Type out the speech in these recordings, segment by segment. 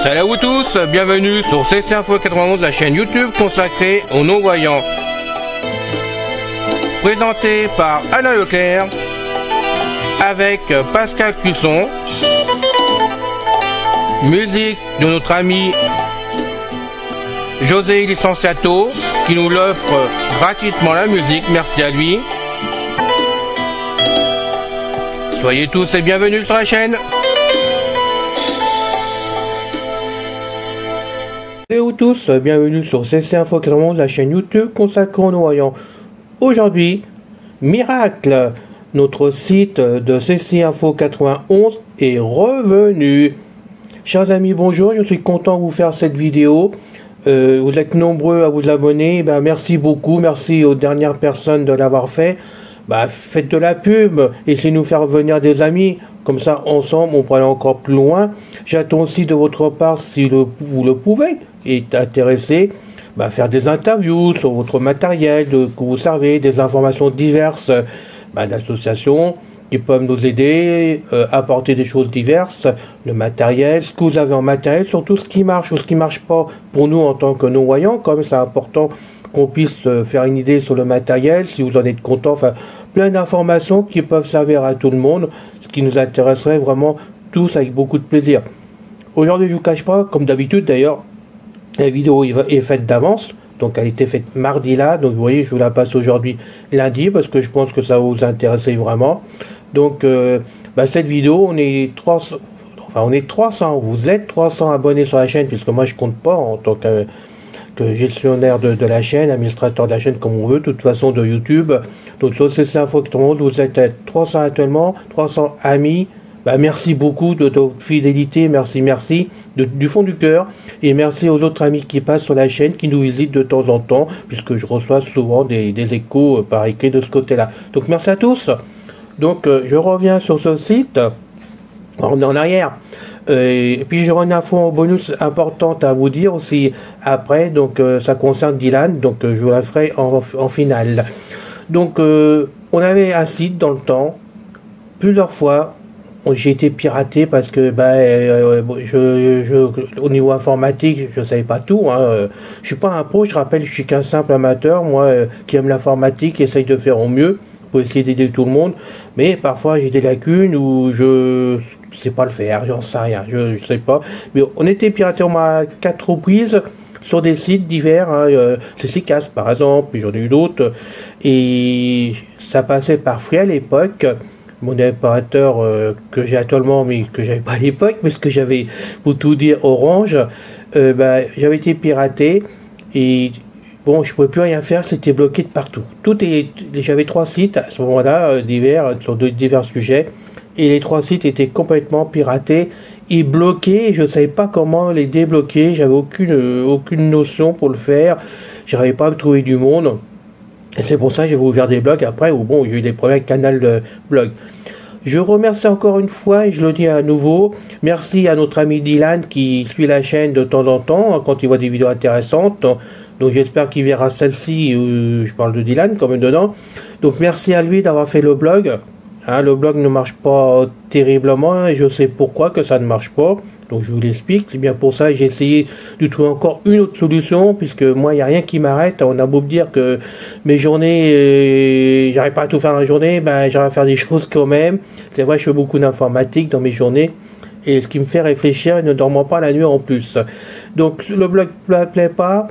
Salut à vous tous, bienvenue sur CC Info 91, la chaîne YouTube consacrée aux non-voyants. Présenté par Alain Leclerc, avec Pascal Cusson, musique de notre ami José Licenciato, qui nous l'offre gratuitement la musique, merci à lui. Soyez tous et bienvenus sur la chaîne. Salut à tous, bienvenue sur CC Info 91, la chaîne YouTube consacrée aux non-voyants. Aujourd'hui, miracle, notre site de CC Info 91 est revenu. Chers amis, bonjour, je suis content de vous faire cette vidéo. Vous êtes nombreux à vous abonner, merci beaucoup, merci aux dernières personnes de l'avoir fait. Faites de la pub, essayez de nous faire venir des amis, comme ça ensemble on pourra aller encore plus loin. J'attends aussi de votre part, si vous le pouvez, et intéressé, faire des interviews sur votre matériel que vous servez, des informations diverses d'associations qui peuvent nous aider, apporter des choses diverses, le matériel, ce que vous avez en matériel, surtout ce qui marche ou ce qui marche pas pour nous en tant que non-voyants, comme c'est important qu'on puisse faire une idée sur le matériel, si vous en êtes content, plein d'informations qui peuvent servir à tout le monde, ce qui nous intéresserait vraiment tous avec beaucoup de plaisir. Aujourd'hui, je vous cache pas, comme d'habitude d'ailleurs, la vidéo est faite d'avance, donc elle a été faite mardi là, donc vous voyez, je vous la passe aujourd'hui lundi, parce que je pense que ça va vous intéresser vraiment. Donc, cette vidéo, on est 300, vous êtes 300 abonnés sur la chaîne, puisque moi je compte pas en tant que gestionnaire de la chaîne, administrateur de la chaîne comme on veut, de toute façon de YouTube. Donc sur CC Info 91, vous êtes à 300 actuellement, 300 amis. Merci beaucoup de votre fidélité, merci du fond du cœur, et merci aux autres amis qui passent sur la chaîne, qui nous visitent de temps en temps, puisque je reçois souvent des échos par écrit de ce côté-là. Donc merci à tous. Donc je reviens sur ce site, on est en arrière. Et puis j'aurai une info en bonus importante à vous dire aussi après, donc ça concerne Dylan, donc je vous la ferai en finale. Donc on avait un site dans le temps, plusieurs fois j'ai été piraté parce que au niveau informatique je savais pas tout, je suis pas un pro, je rappelle, je suis qu'un simple amateur, moi qui aime l'informatique, essaye de faire au mieux pour essayer d'aider tout le monde, mais parfois j'ai des lacunes où je sais pas le faire, j'en sais rien, je sais pas, mais on était piraté au moins 4 reprises sur des sites divers, c'est CCAS par exemple, puis j'en ai eu d'autres, et ça passait par Free à l'époque. Mon opérateur que j'ai actuellement, mais que j'avais pas à l'époque, parce que j'avais, pour tout dire, Orange, j'avais été piraté, et bon, je pouvais plus rien faire, c'était bloqué de partout. J'avais 3 sites à ce moment-là, divers, sur divers sujets, et les 3 sites étaient complètement piratés et bloqués. Je ne savais pas comment les débloquer, j'avais aucune notion pour le faire, j'arrivais pas à me trouver du monde. Et c'est pour ça que j'ai ouvert des blogs après, où bon, j'ai eu des problèmes avec Canal de blog. Je remercie encore une fois, et je le dis à nouveau, merci à notre ami Dylan qui suit la chaîne de temps en temps, quand il voit des vidéos intéressantes. Donc j'espère qu'il verra celle-ci, où je parle de Dylan quand même dedans. Donc merci à lui d'avoir fait le blog. Le blog ne marche pas terriblement, et je sais pourquoi que ça ne marche pas. Donc je vous l'explique, c'est bien pour ça que j'ai essayé de trouver encore une autre solution, puisque moi il n'y a rien qui m'arrête. On a beau me dire que mes journées, j'arrive pas à tout faire dans la journée, j'arrive à faire des choses quand même. C'est vrai, je fais beaucoup d'informatique dans mes journées, et ce qui me fait réfléchir et ne dormant pas la nuit en plus. Donc le blog ne plaît pas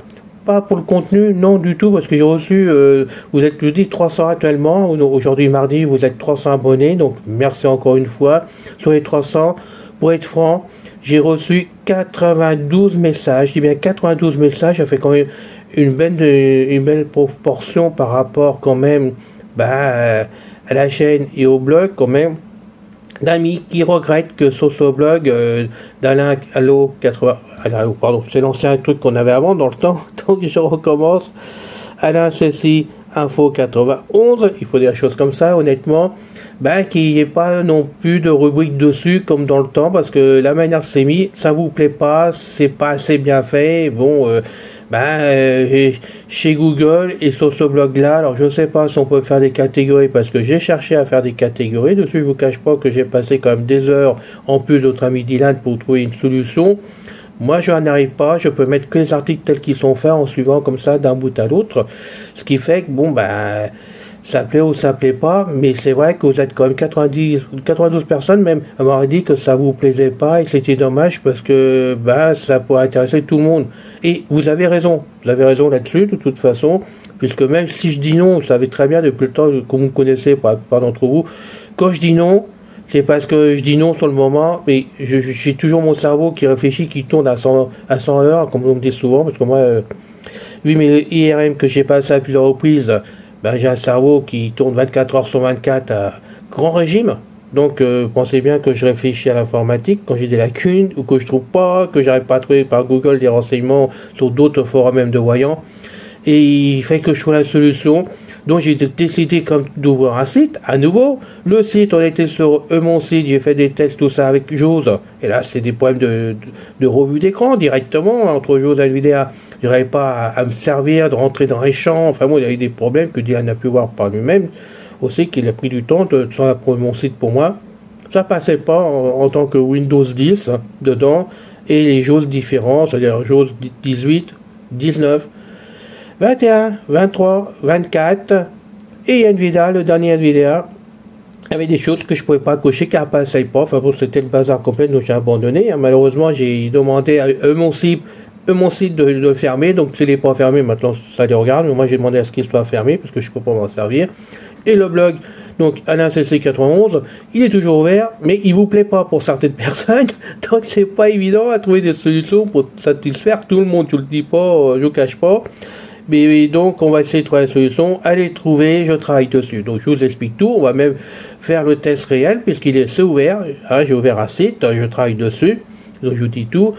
pour le contenu, non du tout, parce que j'ai reçu, vous êtes, je dis, 300 actuellement, aujourd'hui mardi, vous êtes 300 abonnés, donc merci encore une fois. Sur les 300, pour être franc, j'ai reçu 92 messages, je dis bien 92 messages, ça fait quand même une belle proportion par rapport quand même à la chaîne et au blog quand même, d'amis qui regrettent que sur ce blog d'Alain Allo 80, pardon, c'est l'ancien truc qu'on avait avant dans le temps, donc je recommence, Alain CC Info 91, il faut des choses comme ça, honnêtement, ben, qu'il n'y ait pas non plus de rubrique dessus comme dans le temps, parce que la manière c'est mis, ça vous plaît pas, c'est pas assez bien fait, bon, chez Google et sur ce blog là, alors je sais pas si on peut faire des catégories, parce que j'ai cherché à faire des catégories dessus, je vous cache pas que j'ai passé quand même des heures, en plus d'autres amis Dylan, pour trouver une solution. Moi, je n'arrive pas, je peux mettre que les articles tels qu'ils sont faits en suivant comme ça d'un bout à l'autre. Ce qui fait que, bon, ben, ça plaît ou ça plaît pas, mais c'est vrai que vous êtes quand même 92 personnes même à m'avoir dit que ça vous plaisait pas et que c'était dommage parce que, ben, ça pourrait intéresser tout le monde. Et vous avez raison là-dessus, de toute façon, puisque même si je dis non, vous savez très bien depuis le temps que vous me connaissez, pas d'entre vous, quand je dis non, c'est parce que je dis non sur le moment, mais j'ai toujours mon cerveau qui réfléchit, qui tourne à 100 heures, comme on me dit souvent, parce que moi, vu mes IRM que j'ai passé à plusieurs reprises, ben, j'ai un cerveau qui tourne 24 heures sur 24 à grand régime. Donc, pensez bien que je réfléchis à l'informatique quand j'ai des lacunes, ou que je trouve pas, que j'arrive pas à trouver par Google des renseignements sur d'autres forums même de voyants. Et il fait que je trouve la solution. Donc j'ai décidé comme d'ouvrir un site, à nouveau. Le site, on était sur mon site, j'ai fait des tests, tout ça avec JAWS. Et là, c'est des problèmes de revue d'écran directement, entre JAWS et NVIDIA. Je n'arrivais pas à me servir, de rentrer dans les champs. Enfin bon, il y a eu des problèmes que Dylan a pu voir par lui-même. Aussi qu'il a pris du temps de apprendre mon site pour moi. Ça passait pas en tant que Windows 10 dedans. Et les JAWS différents, c'est-à-dire JAWS 18, 19, 21, 23, 24, et NVIDIA, le dernier NVIDIA, il y avait des choses que je ne pouvais pas cocher car pas ça pas. Enfin bon, c'était le bazar complet, donc j'ai abandonné. Malheureusement, j'ai demandé à mon site de le fermer, donc s'il n'est pas fermé, maintenant ça les regarde, mais moi j'ai demandé à ce qu'il soit fermé parce que je ne peux pas m'en servir. Et le blog, donc Alain CC91, il est toujours ouvert, mais il vous plaît pas pour certaines personnes, donc c'est pas évident à trouver des solutions pour satisfaire tout le monde, je le dis pas, je vous cache pas. Mais donc on va essayer de trouver la solution, allez trouver, je travaille dessus. Donc je vous explique tout, on va même faire le test réel puisqu'il c'est ouvert, hein, j'ai ouvert un site, je travaille dessus, donc je vous dis tout.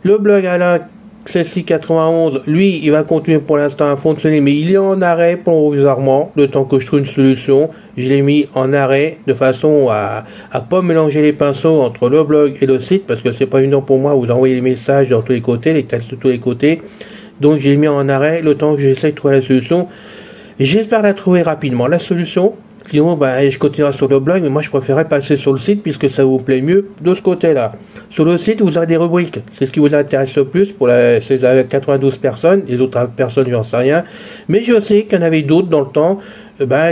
Le blog Alain CC91, lui, il va continuer pour l'instant à fonctionner, mais il est en arrêt provisoirement, le temps que je trouve une solution. Je l'ai mis en arrêt de façon à pas mélanger les pinceaux entre le blog et le site, parce que c'est pas évident pour moi, vous envoyez les messages dans tous les côtés, les textes de tous les côtés. Donc j'ai mis en arrêt le temps que j'essaie de trouver la solution. J'espère la trouver rapidement, la solution. Sinon, je continuerai sur le blog, mais moi je préférerais passer sur le site puisque ça vous plaît mieux de ce côté-là. Sur le site, vous avez des rubriques. C'est ce qui vous intéresse le plus pour ces 92 personnes. Les autres personnes, j'en sais rien. Mais je sais qu'il y en avait d'autres dans le temps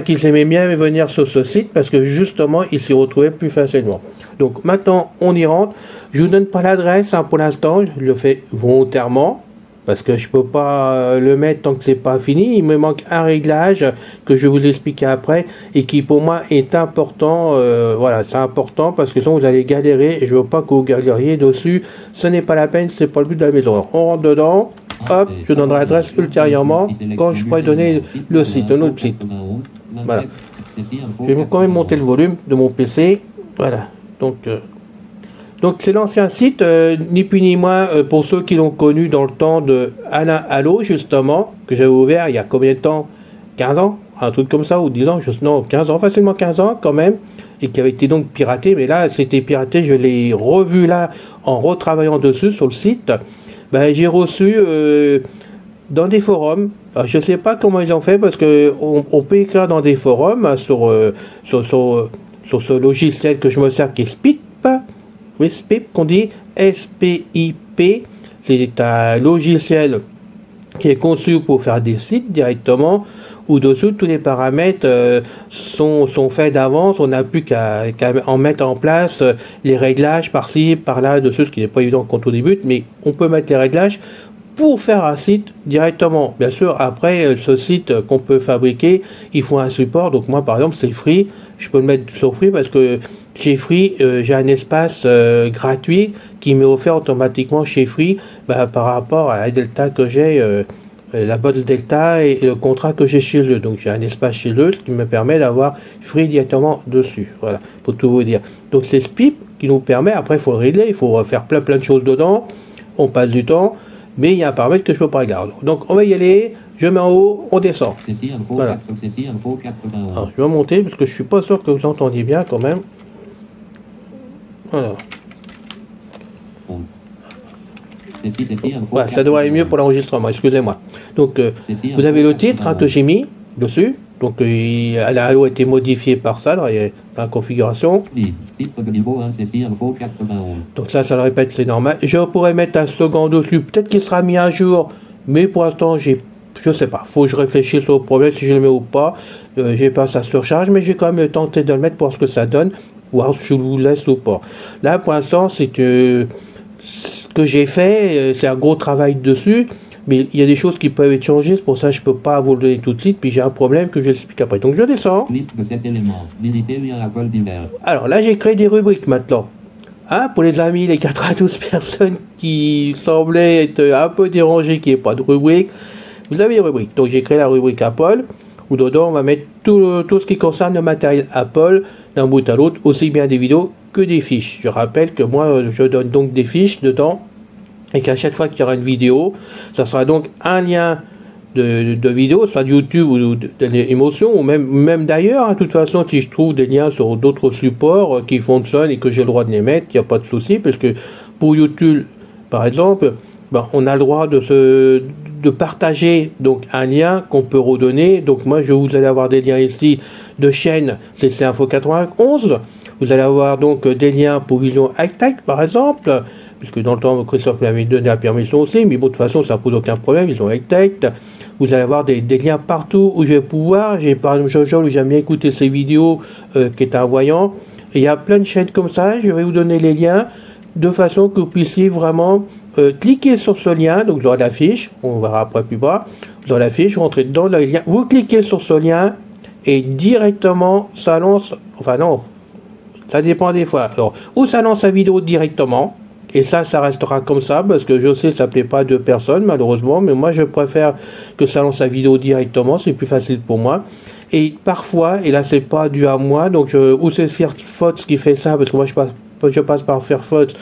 qu'ils aimaient bien venir sur ce site parce que justement, ils s'y retrouvaient plus facilement. Donc maintenant, on y rentre. Je ne vous donne pas l'adresse pour l'instant. Je le fais volontairement. Parce que je peux pas le mettre tant que c'est pas fini. Il me manque un réglage que je vais vous expliquer après et qui pour moi est important. Voilà, c'est important parce que sinon vous allez galérer et je veux pas que vous galériez dessus. Ce n'est pas la peine, c'est pas le but de la maison. Alors, on rentre dedans. Hop, je donnerai l'adresse ultérieurement quand je pourrai donner le site, un autre site. Voilà. Je vais quand même monter le volume de mon PC. Voilà. Donc c'est l'ancien site, ni plus ni moins, pour ceux qui l'ont connu dans le temps de Alain Allo, justement, que j'avais ouvert il y a combien de temps? 15 ans? Un truc comme ça, ou 10 ans? Non, 15 ans, facilement 15 ans quand même, et qui avait été donc piraté, mais là, c'était piraté, je l'ai revu là, en retravaillant dessus sur le site. J'ai reçu dans des forums, alors, je ne sais pas comment ils ont fait, parce que on peut écrire dans des forums, sur ce logiciel que je me sers, qui est Spip, oui, Spip, qu'on dit SPIP, c'est un logiciel qui est conçu pour faire des sites directement, où dessous tous les paramètres sont faits d'avance, on n'a plus qu'à en mettre en place les réglages par-ci, par-là, dessus, ce qui n'est pas évident quand on débute, mais on peut mettre les réglages pour faire un site directement. Bien sûr, après, ce site qu'on peut fabriquer, il faut un support, donc moi par exemple c'est Free, je peux le mettre sur Free parce que chez Free, j'ai un espace gratuit qui m'est offert automatiquement chez Free par rapport à la Delta que j'ai, la boîte Delta et le contrat que j'ai chez eux. Donc j'ai un espace chez eux, ce qui me permet d'avoir Free directement dessus. Voilà, pour tout vous dire. Donc c'est Spip qui nous permet, après il faut le régler, il faut faire plein de choses dedans, on passe du temps, mais il y a un paramètre que je peux pas regarder. Donc on va y aller, je mets en haut, on descend. Voilà. Alors, je vais monter parce que je suis pas sûr que vous entendiez bien quand même. Voilà. Voilà, ça devrait aller mieux pour l'enregistrement, excusez-moi. Donc, vous avez le titre que j'ai mis dessus. Donc, elle a été modifiée par ça dans la configuration. Donc, ça le répète, c'est normal. Je pourrais mettre un slogan dessus. Peut-être qu'il sera mis à jour, mais pour l'instant, je sais pas. Faut que je réfléchisse au problème si je le mets ou pas. J'ai pas sa surcharge, mais j'ai quand même tenté de le mettre pour voir ce que ça donne. Voir si je vous laisse ou pas. Là, pour l'instant, c'est ce que j'ai fait. C'est un gros travail dessus. Mais il y a des choses qui peuvent être changées, c'est pour ça que je ne peux pas vous le donner tout de suite, puis j'ai un problème que je vous explique après. Donc je descends. Liste de 7 éléments. Visiter via Apple divers. Alors là, j'ai créé des rubriques maintenant. Hein, pour les amis, les 92 personnes qui semblaient être un peu dérangées, qu'il n'y ait pas de rubrique, vous avez les rubriques. Donc j'ai créé la rubrique Apple, où dedans on va mettre tout ce qui concerne le matériel Apple, d'un bout à l'autre, aussi bien des vidéos que des fiches. Je rappelle que moi, je donne donc des fiches dedans, et qu'à chaque fois qu'il y aura une vidéo, ça sera donc un lien de vidéo, soit de YouTube ou d'émotion, ou même d'ailleurs, de toute façon, si je trouve des liens sur d'autres supports qui fonctionnent et que j'ai le droit de les mettre, il n'y a pas de souci, parce que pour YouTube, par exemple, on a le droit de partager donc un lien qu'on peut redonner. Donc moi, vous allez avoir des liens ici de chaîne CC Info 91, vous allez avoir donc des liens pour Vision High-Tech, par exemple, puisque dans le temps, Christophe m'avait donné la permission aussi, mais bon, de toute façon, ça ne pose aucun problème, ils ont High-Tech. Vous allez avoir des liens partout où je vais pouvoir. J'ai par exemple Jojo, où j'aime bien écouter ses vidéos, qui est un voyant. Et il y a plein de chaînes comme ça, je vais vous donner les liens, de façon que vous puissiez vraiment cliquer sur ce lien. Donc, vous aurez la fiche, on verra après plus bas. Vous aurez la fiche, vous rentrez dans le lien, vous cliquez sur ce lien, et directement, ça lance, enfin non, ça dépend des fois. Alors, ou ça lance la vidéo directement, et ça restera comme ça, parce que je sais que ça ne plaît pas à deux personnes, malheureusement, mais moi, je préfère que ça lance la vidéo directement, c'est plus facile pour moi. Et parfois, et là, c'est pas dû à moi, donc, ou c'est Firefox qui fait ça, parce que moi, je passe par Firefox,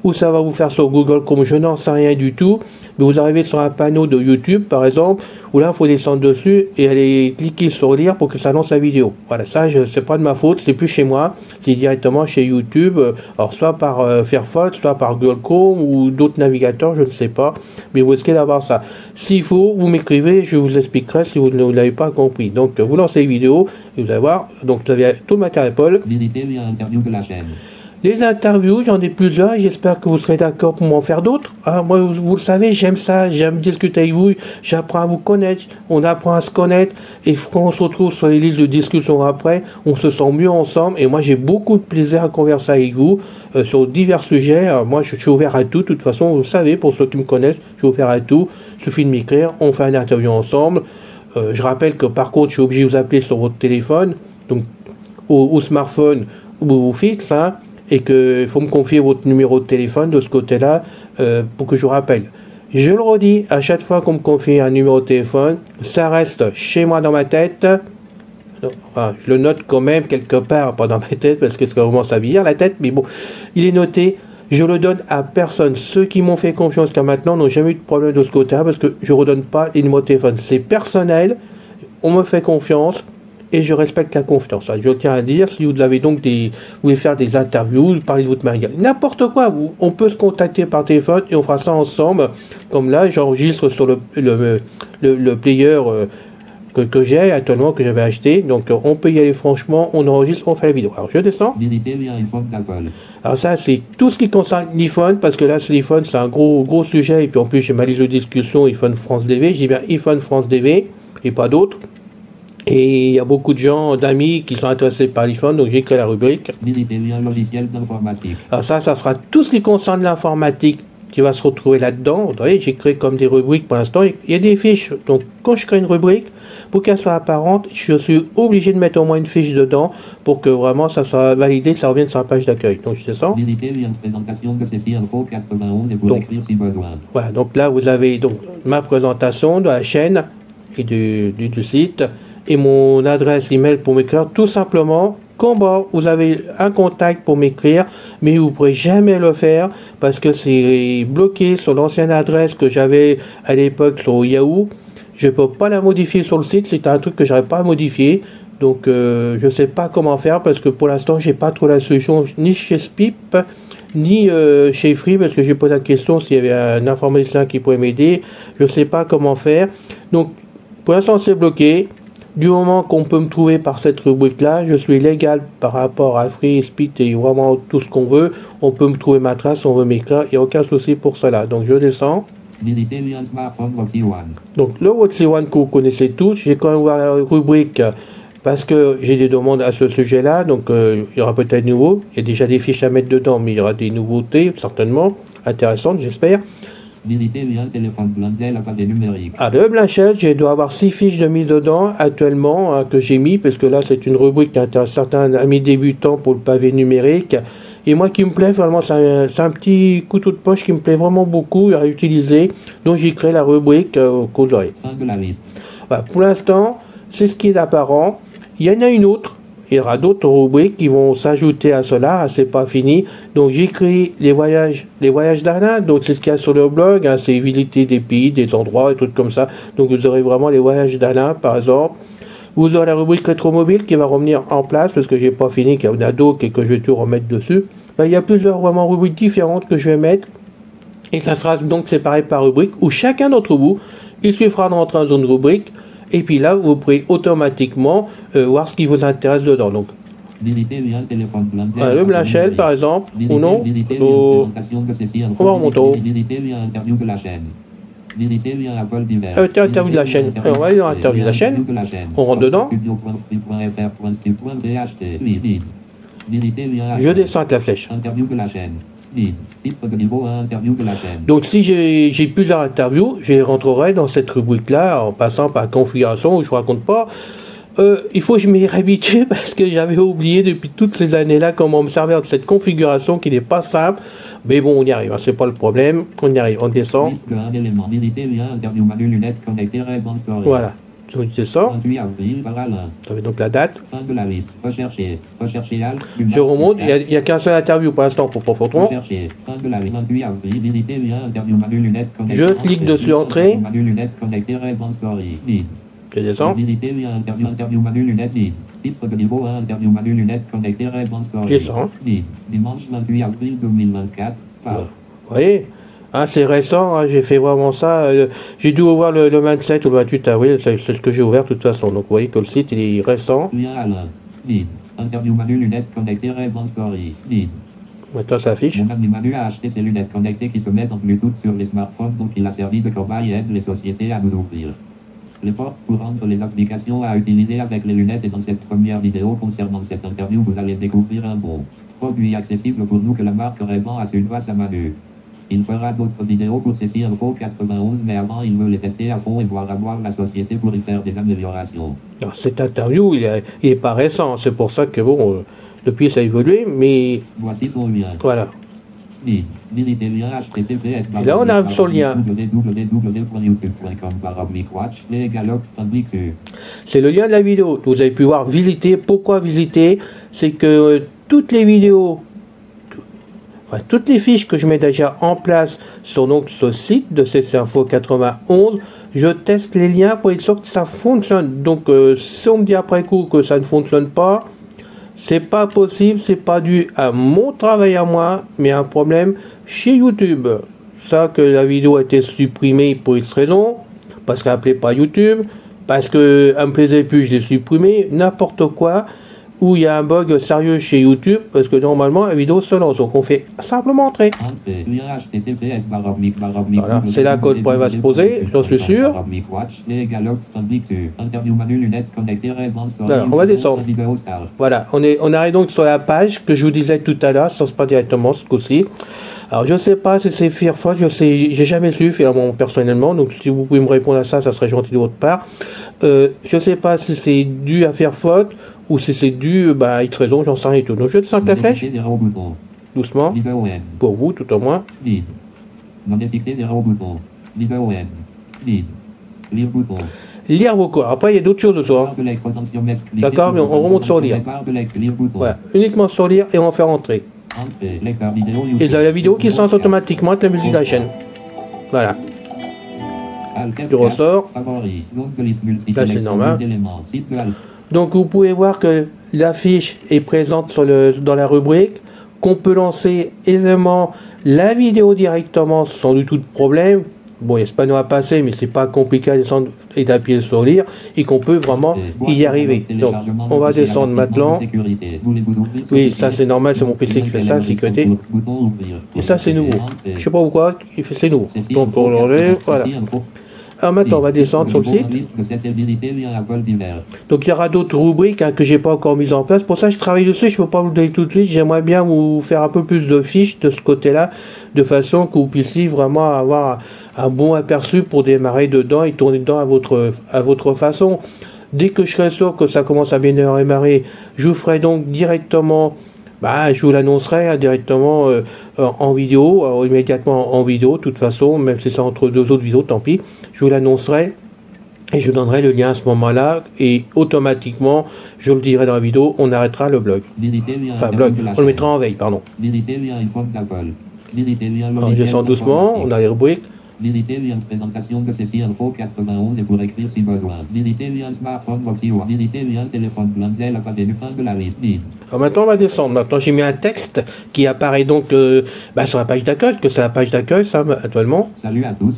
ou ça va vous faire sur Google, comme je n'en sais rien du tout, mais vous arrivez sur un panneau de YouTube, par exemple, où là, il faut descendre dessus et aller cliquer sur lire pour que ça lance la vidéo. Voilà, ça, c'est pas de ma faute, c'est plus chez moi, c'est directement chez YouTube, alors soit par Firefox, soit par Google Chrome ou d'autres navigateurs, je ne sais pas, mais vous risquez d'avoir ça. S'il faut, vous m'écrivez, je vous expliquerai si vous ne l'avez pas compris. Donc, vous lancez les vidéos, et vous allez voir, donc vous avez tout le matériel Apple. Visiter via interview de la chaîne. Les interviews, j'en ai plusieurs et j'espère que vous serez d'accord pour m'en faire d'autres. Ah, moi, vous le savez, j'aime ça, j'aime discuter avec vous, j'apprends à vous connaître, on apprend à se connaître et quand on se retrouve sur les listes de discussion après, on se sent mieux ensemble et moi j'ai beaucoup de plaisir à converser avec vous sur divers sujets. Moi je suis ouvert à tout, de toute façon, vous le savez, pour ceux qui me connaissent, je suis ouvert à tout, il suffit de m'écrire, on fait une interview ensemble. Je rappelle que par contre, je suis obligé de vous appeler sur votre téléphone, donc au smartphone ou au fixe, hein, et qu'il faut me confier votre numéro de téléphone de ce côté-là pour que je vous rappelle. Je le redis, à chaque fois qu'on me confie un numéro de téléphone, ça reste chez moi dans ma tête. Enfin, je le note quand même quelque part, pas dans ma tête, parce que ça commence à vieillir la tête, mais bon, il est noté. Je le donne à personne. Ceux qui m'ont fait confiance jusqu'à maintenant n'ont jamais eu de problème de ce côté-là, parce que je ne redonne pas les numéros de téléphone. C'est personnel, on me fait confiance. Et je respecte la confiance. Je tiens à dire, si vous avez donc vous voulez faire des interviews, parler de votre matériel, n'importe quoi, on peut se contacter par téléphone et on fera ça ensemble. Comme là, j'enregistre sur le player que j'ai actuellement, que j'avais acheté. Donc on peut y aller franchement, on enregistre, on fait la vidéo. Alors je descends. Visiter via iPhone d'Apple. Alors ça, c'est tout ce qui concerne l'iPhone, parce que là, sur l'iPhone, c'est un gros sujet. Et puis en plus, j'ai ma liste de discussion iPhone France DV. J'ai bien iPhone France DV et pas d'autres. Et il y a beaucoup de gens, d'amis qui sont intéressés par l'iPhone, donc j'ai créé la rubrique. Visiter via logiciel d'informatique. Alors ça sera tout ce qui concerne l'informatique qui va se retrouver là-dedans. Vous voyez, j'ai créé comme des rubriques pour l'instant. Il y a des fiches, donc quand je crée une rubrique, pour qu'elle soit apparente, je suis obligé de mettre au moins une fiche dedans pour que vraiment ça soit validé, ça revienne sur la page d'accueil. Donc je descends. Visiter via une présentation de CC Info 91 et pour écrire si besoin. Voilà, donc là vous avez donc ma présentation de la chaîne et du site. Et mon adresse email pour m'écrire, tout simplement, qu'en bas, vous avez un contact pour m'écrire, mais vous ne pourrez jamais le faire parce que c'est bloqué sur l'ancienne adresse que j'avais à l'époque sur Yahoo. Je peux pas la modifier sur le site, c'est un truc que j'arrive pas à modifier. Donc je sais pas comment faire parce que pour l'instant j'ai pas trop la solution ni chez Spip ni chez Free, parce que j'ai posé la question s'il y avait un informaticien qui pourrait m'aider. Je sais pas comment faire. Donc pour l'instant c'est bloqué. Du moment qu'on peut me trouver par cette rubrique là, je suis légal par rapport à Free, Spit et vraiment tout ce qu'on veut. On peut me trouver ma trace, on veut mes cas, il n'y a aucun souci pour cela. Donc je descends. Visitez un smartphone Voxy One. Donc le Voxy One que vous connaissez tous, j'ai quand même ouvert la rubrique parce que j'ai des demandes à ce sujet-là, donc il y aura peut-être nouveau. Il y a déjà des fiches à mettre dedans, mais il y aura des nouveautés certainement intéressantes, j'espère. Visitez un téléphone Blundell à pavé numérique. Ah, le Blanchette, je dois avoir 6 fiches de mise dedans actuellement que j'ai mis, parce que là c'est une rubrique qui intéresse certains amis débutants pour le pavé numérique. Et moi qui me plaît vraiment, c'est un petit couteau de poche qui me plaît vraiment beaucoup à utiliser. Donc j'ai créé la rubrique qu'aux oreilles. Fin de la liste. Voilà, pour l'instant, c'est ce qui est apparent. Il y en a une autre. Il y aura d'autres rubriques qui vont s'ajouter à cela, c'est pas fini. Donc j'ai créé les voyages d'Alain, donc c'est ce qu'il y a sur le blog, hein, c'est visiter des pays, des endroits, des trucs comme ça. Donc vous aurez vraiment les voyages d'Alain par exemple. Vous aurez la rubrique rétromobile qui va revenir en place parce que j'ai pas fini, qu'il y en a d'autres et que je vais tout remettre dessus. Ben, il y a plusieurs vraiment rubriques différentes que je vais mettre. Et ça sera donc séparé par rubrique où chacun d'entre vous, il suffira de rentrer dans une rubrique. Et puis là, vous pourrez automatiquement voir ce qui vous intéresse dedans. Donc, visitez un téléphone Blundell. Le Blanchette, par exemple, ou non. On va remonter au. Visitez un interview de la chaîne. Visitez un Apple divers. Interview de la chaîne. On va aller dans l'interview de la chaîne. On rentre dedans. Je descends avec la flèche. Interview de la chaîne. Titre de niveau 1, interview de la chaîne. Donc si j'ai plusieurs interviews, je les rentrerai dans cette rubrique-là en passant par configuration où je ne raconte pas. Il faut que je m'y réhabitue parce que j'avais oublié depuis toutes ces années-là comment me servir de cette configuration qui n'est pas simple. Mais bon, on y arrive, hein, c'est pas le problème. On y arrive, on descend. Liste 1 d'éléments. Visitez interview manu lunettes connectées réponse story. Voilà. Je descends. 28 avril par Alain. Ça fait donc la date. Fin de la liste. Rechercher. Rechercher Al. Je remonte. Il n'y a qu'un seul interview pour l'instant pour Profondron. Rechercher. Fin de la liste. 28 avril. Visitez interview manu lunettes connectées. Je clique dessus entrée. Manu lunettes connectées réponse story. Lead. Je descends. Visitez interview manu lunettes lead. Titre de niveau 1 interview manu lunettes connectées réponse story. Je descends. Lead. Dimanche 28 avril 2024. Par. Vous voyez, hein, c'est récent, hein, j'ai fait vraiment ça. J'ai dû ouvrir le 27 ou le 28 avril, c'est ce que j'ai ouvert de toute façon. Donc vous voyez que le site il est récent. Lien Alain. Lead. Interview manu lunettes connectées réponse story. Lead. Maintenant ça affiche. Mon ami Manu a acheté ses lunettes connectées qui se mettent en Bluetooth sur les smartphones, donc il a servi de cobaye et aide les sociétés à nous ouvrir les portes pour rendre les applications à utiliser avec les lunettes. Et dans cette première vidéo concernant cette interview, vous allez découvrir un bon produit accessible pour nous que la marque répand à une face à Manu. Il fera d'autres vidéos pour CC Info 91, mais avant il veut les tester à fond et voir la société pour y faire des améliorations. Alors, cette interview, il est pas récent, c'est pour ça que bon, depuis ça a évolué, mais... Voici son lien. Voilà. Visitez le lien https. Et là on arrive sur le lien. C'est le lien de la vidéo. Vous avez pu voir visiter. Pourquoi visiter? C'est que toutes les vidéos, enfin, toutes les fiches que je mets déjà en place sur donc ce site de CC Info 91, je teste les liens pour être sûr que ça fonctionne. Donc si on me dit après coup que ça ne fonctionne pas, c'est pas possible, c'est pas dû à mon travail à moi, mais un problème chez YouTube. Ça que la vidéo a été supprimée pour X raison, parce qu'elle n'appelait pas YouTube, parce qu'elle me plaisait plus, je l'ai supprimée, n'importe quoi, où il y a un bug sérieux chez YouTube, parce que normalement la vidéo se lance, donc on fait simplement entrer. Voilà, c'est là que le problème va se poser, j'en suis sûr. Alors, on va descendre. Voilà, on arrive donc sur la page que je vous disais tout à l'heure, sans pas directement ce coup-ci. Alors je sais pas si c'est Firefox, j'ai jamais su finalement personnellement, donc si vous pouvez me répondre à ça, ça serait gentil de votre part. Je sais pas si c'est dû à Firefox ou si c'est dû à X raison, j'en sais rien du tout. Donc je descends la flèche, doucement, pour vous tout au moins. Lire vos cours. Après il y a d'autres choses aussi. D'accord, mais on remonte sur lire. Voilà, uniquement sur lire et on va faire entrer. Et vous avez la vidéo qui se lance automatiquement avec la musique de la chaîne. Voilà. Je ressors. Là, c'est normal. Donc, vous pouvez voir que la fiche est présente dans la rubrique, qu'on peut lancer aisément la vidéo directement sans du tout de problème. Bon, il y a ce panneau à passer, mais c'est pas compliqué à descendre et d'appuyer sur lire, et qu'on peut vraiment y arriver. Donc, on va descendre maintenant. Oui, ça c'est normal, c'est mon PC qui fait ça, sécurité. Et ça c'est nouveau. Je sais pas pourquoi, c'est nouveau. Donc on l'enlève, voilà. Alors maintenant on va descendre sur le site. Donc il y aura d'autres rubriques que j'ai pas encore mises en place. Pour ça je travaille dessus, je peux pas vous le donner tout de suite. J'aimerais bien vous faire un peu plus de fiches de ce côté-là, de façon que vous puissiez vraiment avoir un bon aperçu pour démarrer dedans et tourner dedans à votre façon. Dès que je serai sûr que ça commence à bien démarrer, je vous ferai donc directement, je vous l'annoncerai directement en vidéo, immédiatement en vidéo, de toute façon, même si c'est entre deux autres vidéos, tant pis, je vous l'annoncerai et je vous donnerai le lien à ce moment-là et automatiquement, je le dirai dans la vidéo, on arrêtera le blog. Enfin, blog, on le mettra en veille, pardon. Alors, je descends doucement, on a les rubriques. Visitez lien présentation de ceci info 91 et pour écrire si besoin. Visitez lien smartphone Voxy ou visitez lien téléphone Blanzel à côté du fin de la liste. Alors maintenant on va descendre. Maintenant j'ai mis un texte qui apparaît donc sur la page d'accueil, que c'est la page d'accueil ça actuellement. Salut à tous.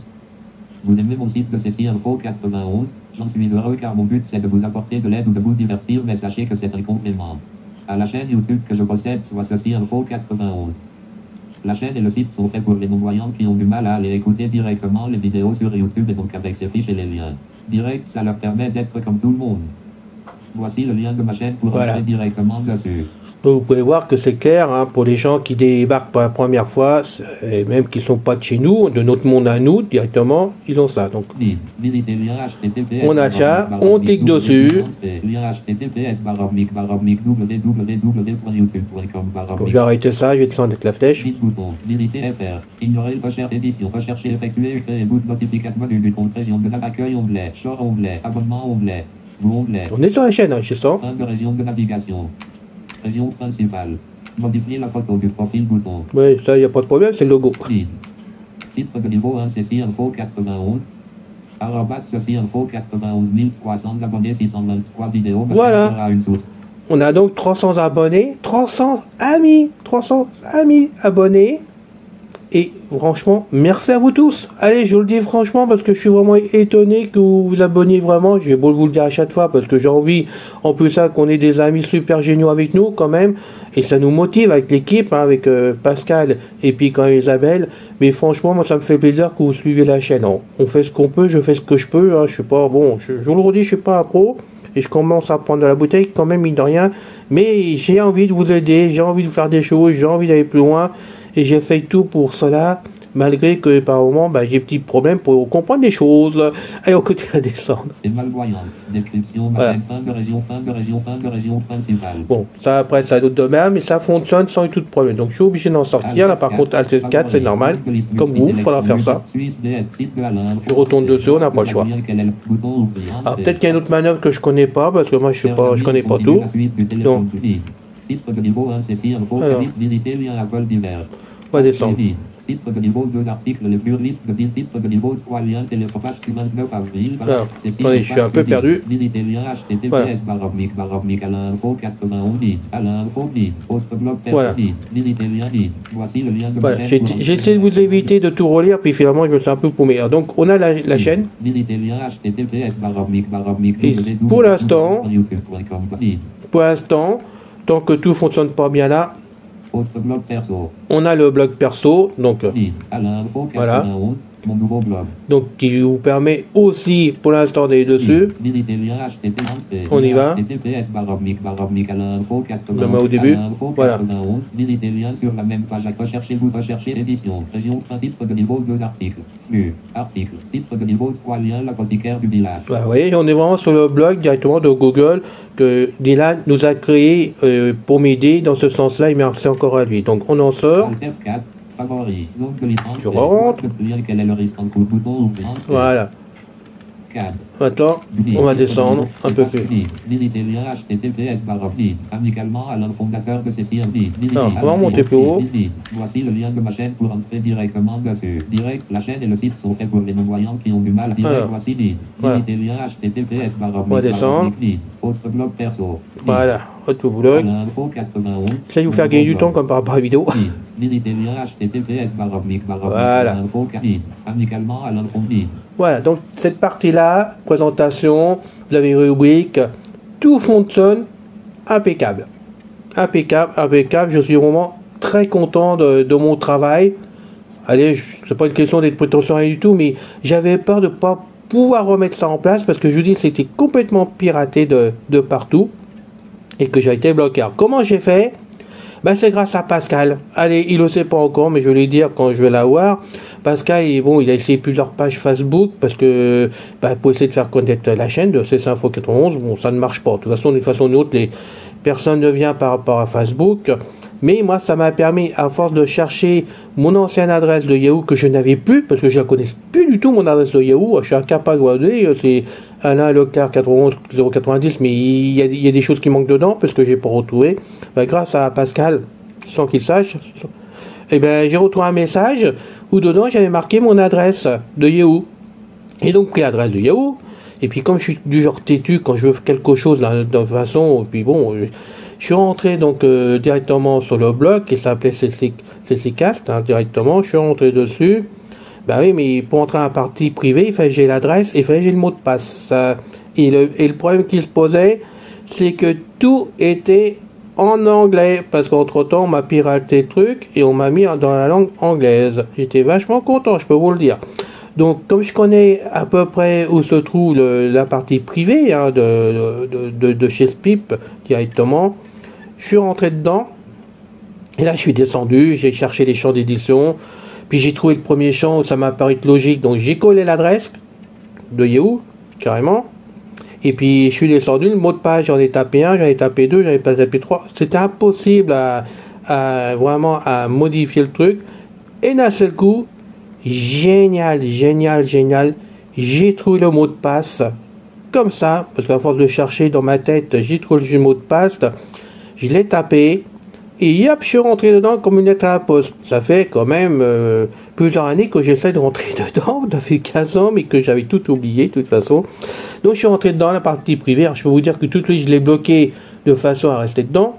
Vous aimez mon site de ceci info 91? J'en suis heureux car mon but c'est de vous apporter de l'aide ou de vous divertir, mais sachez que c'est un complément à la chaîne YouTube que je possède, soit ceci info 91. La chaîne et le site sont faits pour les non-voyants qui ont du mal à aller écouter directement les vidéos sur YouTube et donc avec ces fiches et les liens directs, ça leur permet d'être comme tout le monde. Voici le lien de ma chaîne pour entrer directement dessus. Donc vous pouvez voir que c'est clair pour les gens qui débarquent pour la première fois, et même qui ne sont pas de chez nous, de notre monde à nous, directement, ils ont ça. Donc, on a ça, on clique dessus. Donc, je vais arrêter ça, je vais descendre avec la flèche. Ignorer le recherche édition, rechercher, effectuer, créer, bout notification du compte région de l'accueil, onglet, short, onglet, abonnement, onglet, onglet. On est sur la chaîne, je sens. Fin de région de navigation. Région principale. Modifier la photo du profil bouton. Oui, ça, il n'y a pas de problème, c'est le logo. Titre de niveau 1, ceci info 91. Arrobas ceci info 91 300 abonnés, 623 vidéos. Voilà. On a donc 300 abonnés, 300 amis abonnés. Et franchement, merci à vous tous. Allez, je vous le dis franchement parce que je suis vraiment étonné que vous vous abonniez vraiment. J'ai beau vous le dire à chaque fois parce que j'ai envie, en plus ça, qu'on ait des amis super géniaux avec nous quand même. Et ça nous motive avec l'équipe, avec Pascal et puis quand Isabelle. Mais franchement, moi ça me fait plaisir que vous suivez la chaîne. On fait ce qu'on peut, je fais ce que je peux. Je suis pas, je vous le redis, je suis pas un pro. Et je commence à prendre de la bouteille quand même, mine de rien. Mais j'ai envie de vous aider, j'ai envie de vous faire des choses, j'ai envie d'aller plus loin. Et j'ai fait tout pour cela, malgré que par moment, j'ai des petits problèmes pour comprendre les choses. Allez, on continue à descendre. Description, voilà. Fin de région principale. Bon, ça après, ça a d'autres domaines, mais ça fonctionne sans tout de problème. Donc, je suis obligé d'en sortir. Là, par contre, Alt 4, c'est normal. Comme vous, il faudra faire ça. Je retourne dessus, on n'a pas le choix. Alors, peut-être qu'il y a une autre manœuvre que je connais pas, parce que moi, je connais pas tout. Donc, titre de niveau 1, ceci info, visiter lien à vol divers. On va descendre. Titre de niveau 2 articles, les plus liste de 10 titres de niveau 3 liens téléphone 29 avril. Alors, attendez, je suis un peu perdu. Visiter lien https //info 91 info autre blog personnel. Visiter lien voici le lien de voilà. J'ai essayé de vous éviter de tout relire, puis finalement je me suis un peu paumé. Donc on a la chaîne. Visiter lien https et pour l'instant, tant que tout fonctionne pas bien là, blog perso. On a le blog perso, donc voilà. Mon nouveau blog. Donc qui vous permet aussi pour l'instant d'aller dessus. Visitez le lien HTTP. On y va. Le mets au début. Voilà. Visitez le lien sur la même page. Recherchez-vous, recherchez l'édition. Région, titre de niveau 2 articles. Flux, article, titre de niveau 3 lien, l'apothicaire du village. Voilà, vous voyez, on est vraiment sur le blog directement de Google que Dylan nous a créé pour m'aider dans ce sens-là. Et merci encore à lui. Donc on en sort. Je rentre. Voilà. Maintenant, on va descendre un peu plus. Visitez le lien https:// amicalement à l'un fondateur de ceci. Non, on va monter plus haut. Voici le lien de ma chaîne pour entrer directement dessus. Direct, la chaîne et le site sont faits pour les non-voyants qui ont du mal. Direct, voici visitez le lien https:// on va descendre. Autre blog perso. Voilà, autre boulot. Ça va vous faire gagner du temps comme par rapport à la vidéo. Visitez le lien https:// Voilà. Amicalement à l'un fondateur. Voilà, donc cette partie-là, présentation, vous avez une rubrique, tout fonctionne impeccable. Impeccable, impeccable. Je suis vraiment très content de mon travail. Allez, c'est pas une question d'être prétentieux rien du tout, mais j'avais peur de ne pas pouvoir remettre ça en place parce que je vous dis c'était complètement piraté de partout et que j'ai été bloqué. Alors, comment j'ai fait? Ben, c'est grâce à Pascal. Allez, il le sait pas encore, mais je vais lui dire quand je vais la voir. Pascal, il a essayé plusieurs pages Facebook parce que pour essayer de faire connaître la chaîne de CC Info 91. Bon, ça ne marche pas. De toute façon, d'une façon ou d'une autre, les personnes ne viennent par rapport à Facebook. Mais moi, ça m'a permis, à force de chercher mon ancienne adresse de Yahoo que je n'avais plus, parce que je ne la connais plus du tout, mon adresse de Yahoo. Je suis incapable de regarder, c'est Alain Leclerc 91 090, mais il y a des choses qui manquent dedans, parce que je n'ai pas retrouvé. Grâce à Pascal, sans qu'il sache, j'ai retrouvé un message où dedans j'avais marqué mon adresse de Yahoo. Et donc pris l'adresse de Yahoo, et puis comme je suis du genre têtu, quand je veux quelque chose de façon, puis bon... Je suis rentré donc directement sur le blog qui s'appelait CCcast, directement, je suis rentré dessus. Ben oui, mais pour entrer à la partie privée, il fallait que j'ai l'adresse et il fallait que j'ai le mot de passe. Et le problème qui se posait, c'est que tout était en anglais, parce qu'entre temps, on m'a piraté le truc et on m'a mis dans la langue anglaise. J'étais vachement content, je peux vous le dire. Donc, comme je connais à peu près où se trouve la partie privée de chez Spip directement, je suis rentré dedans, et là je suis descendu, j'ai cherché les champs d'édition, puis j'ai trouvé le premier champ où ça m'a paru logique, donc j'ai collé l'adresse de Yahoo, carrément, et puis je suis descendu, le mot de page, j'en ai tapé 1, j'en ai tapé 2, j'en ai pas tapé 3, c'était impossible vraiment à modifier le truc, et d'un seul coup, génial, j'ai trouvé le mot de passe, comme ça, parce qu'à force de chercher dans ma tête, j'ai trouvé le mot de passe, je l'ai tapé, et hop, je suis rentré dedans comme une lettre à la poste. Ça fait quand même plusieurs années que j'essaie de rentrer dedans, ça fait 15 ans, mais que j'avais tout oublié, de toute façon. Donc je suis rentré dedans, la partie privée. Alors, je peux vous dire que tout de suite, je l'ai bloqué de façon à rester dedans.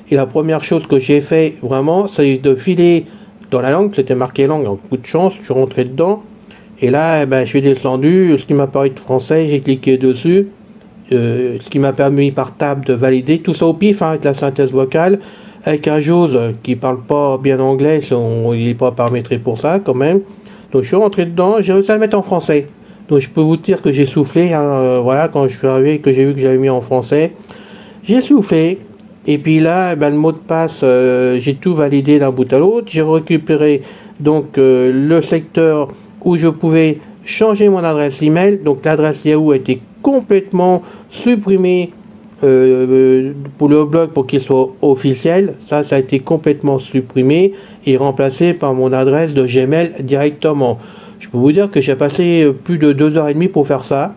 Et la première chose que j'ai fait, vraiment, c'est de filer dans la langue, c'était marqué langue, en coup de chance, je suis rentré dedans. Et là, je suis descendu, ce qui m'a paru de français, j'ai cliqué dessus. Ce qui m'a permis par table de valider tout ça au pif, avec la synthèse vocale, avec un Jose qui parle pas bien anglais, il n'est pas paramétré pour ça quand même. Donc je suis rentré dedans, j'ai réussi à le mettre en français. Donc je peux vous dire que j'ai soufflé, voilà, quand je suis arrivé, que j'ai vu que j'avais mis en français, j'ai soufflé. Et puis là, le mot de passe, j'ai tout validé d'un bout à l'autre. J'ai récupéré donc le secteur où je pouvais changer mon adresse email. Donc l'adresse Yahoo a été complètement supprimée pour le blog pour qu'il soit officiel. Ça a été complètement supprimé et remplacé par mon adresse de Gmail directement. Je peux vous dire que j'ai passé plus de 2h30 pour faire ça,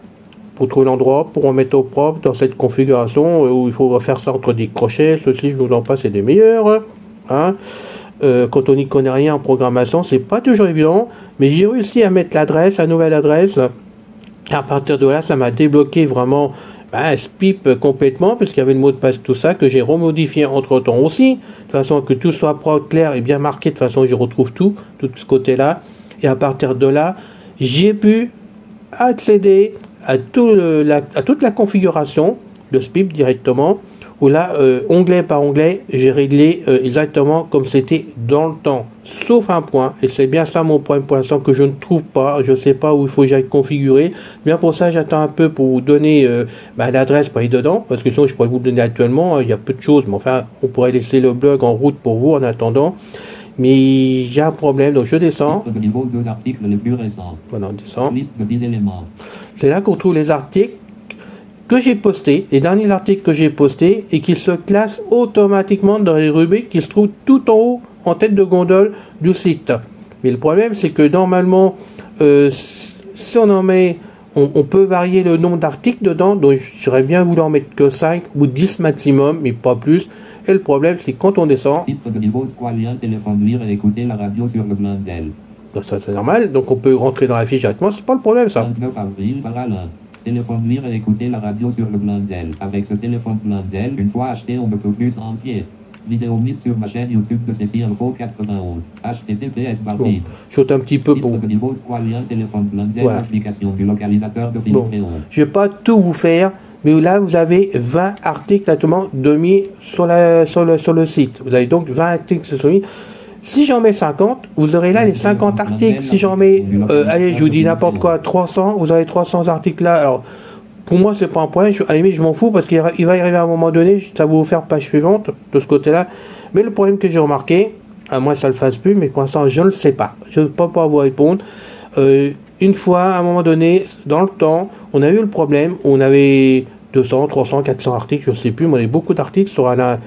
pour trouver l'endroit, pour remettre au propre dans cette configuration où il faut faire ça entre des crochets. Ceci, je vous en passe, c'est des meilleurs. Quand on n'y connaît rien en programmation, c'est pas toujours évident, mais j'ai réussi à mettre l'adresse, la nouvelle adresse. À partir de là, ça m'a débloqué vraiment Spip complètement, parce qu'il y avait le mot de passe, tout ça, que j'ai remodifié entre temps aussi, de façon que tout soit propre, clair et bien marqué, de façon que je retrouve tout ce côté-là. Et à partir de là, j'ai pu accéder à toute la configuration de Spip directement, où là, onglet par onglet, j'ai réglé exactement comme c'était dans le temps, sauf un point, et c'est bien ça mon problème pour l'instant que je ne trouve pas, je ne sais pas où il faut que j'aille configurer. Bien pour ça, j'attends un peu pour vous donner l'adresse pour aller dedans, parce que sinon je pourrais vous le donner actuellement, il y a peu de choses, mais enfin, on pourrait laisser le blog en route pour vous en attendant. Mais j'ai un problème, donc je descends. Niveau 2 articles les plus récents. Voilà, on descend. Liste de 10 éléments. C'est là qu'on trouve les articles que j'ai postés, les derniers articles que j'ai postés, et qui se classent automatiquement dans les rubriques qui se trouvent tout en haut, en tête de gondole du site. Mais le problème, c'est que normalement, si on en met on peut varier le nombre d'articles dedans, donc j'aurais bien voulu en mettre que 5 ou 10 maximum, mais pas plus. Et le problème, c'est quand on descend, Titre de niveau 3, lien, téléphone, lire et écouter la radio sur le Blindel. ça c'est normal, donc on peut rentrer dans la fiche directement, c'est pas le problème ça. 29 avril, par Alain. Téléphone, lire et écouter la radio sur le Blindel. Avec ce téléphone Blindel, une fois acheté, on ne peut plus entier. Vidéo mise sur ma chaîne YouTube de Cécile Info 91. HTTPS Bon, je saute un petit peu pour... Titre de niveau 3, lien, téléphone Blindel, Voilà. application du localisateur de Bon, Philippe Léon. je vais pas tout vous faire, mais là vous avez 20 articles actuellement de mis sur le site. Vous avez donc 20 articles sur le site. Si j'en mets 50, vous aurez là les 50 articles. Si j'en mets, allez, je vous dis n'importe quoi, 300, vous avez 300 articles là. Alors, pour moi, c'est pas un problème. À la limite, je m'en fous parce qu'il va y arriver à un moment donné, ça va vous faire page suivante de ce côté-là. Mais le problème que j'ai remarqué, à moins que ça le fasse plus, mais pour l'instant, je ne le sais pas. Je ne peux pas vous répondre. Une fois, à un moment donné, dans le temps, on a eu le problème. On avait 200, 300, 400 articles, je ne sais plus, mais on avait beaucoup d'articles sur un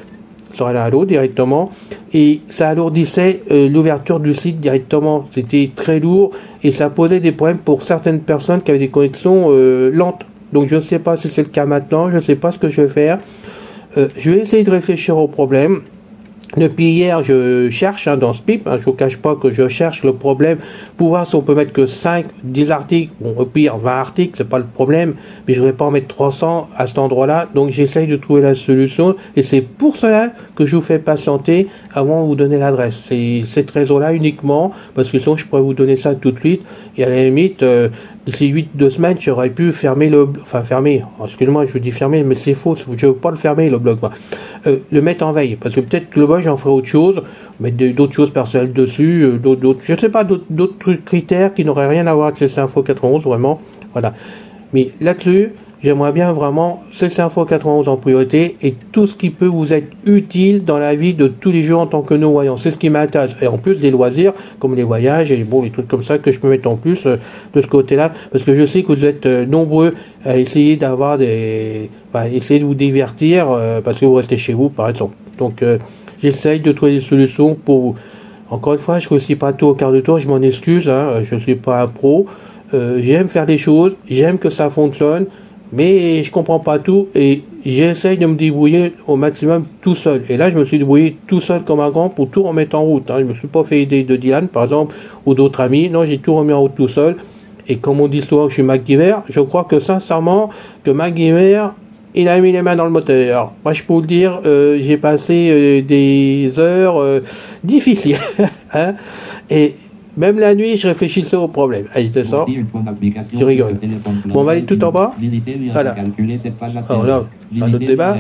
Allo directement, et ça alourdissait l'ouverture du site directement. C'était très lourd et ça posait des problèmes pour certaines personnes qui avaient des connexions lentes. Donc je ne sais pas si c'est le cas maintenant, je ne sais pas ce que je vais faire. Je vais essayer de réfléchir au problème. Depuis hier, je cherche dans ce PIP, je ne vous cache pas que je cherche le problème pour voir si on peut mettre que 5, 10 articles, bon, au pire 20 articles, c'est pas le problème, mais je ne voudrais pas en mettre 300 à cet endroit-là, donc j'essaye de trouver la solution, et c'est pour cela que je vous fais patienter avant de vous donner l'adresse. C'est cette raison-là uniquement, parce que sinon je pourrais vous donner ça tout de suite, et à la limite, d'ici 2 semaines, j'aurais pu fermer excusez-moi, je vous dis fermer, mais c'est faux, je ne veux pas le fermer, le blog, moi. Le mettre en veille, parce que peut-être que le blog, j'en ferai autre chose, mettre d'autres choses personnelles dessus, je ne sais pas, d'autres critères qui n'auraient rien à voir avec CC Info 91, vraiment, voilà. Mais là-dessus, j'aimerais bien vraiment CC Info 91 en priorité, et tout ce qui peut vous être utile dans la vie de tous les jours en tant que non-voyant, c'est ce qui m'intéresse, et en plus des loisirs, comme les voyages, et bon, les trucs comme ça que je peux mettre en plus de ce côté-là, parce que je sais que vous êtes nombreux à essayer d'avoir essayer de vous divertir, parce que vous restez chez vous, par exemple. Donc, j'essaye de trouver des solutions pour vous. Encore une fois, je ne réussis pas tout au quart de tour, je m'en excuse, hein, je ne suis pas un pro, j'aime faire des choses, j'aime que ça fonctionne, mais je comprends pas tout, et j'essaye de me débrouiller au maximum tout seul. Et là, je me suis débrouillé tout seul comme un grand pour tout remettre en route, hein. Je me suis pas fait aider de Dylan, par exemple, ou d'autres amis, non, j'ai tout remis en route tout seul. Et comme on dit souvent que je suis MacGyver, je crois que sincèrement, que MacGyver, il a mis les mains dans le moteur. Moi, je peux vous le dire, j'ai passé des heures difficiles. Hein, et même la nuit, je réfléchissais au problème. Allez, c'est ça. Je rigole. Bon, on va aller tout en bas. Voilà. Alors là, pas d'autre débat.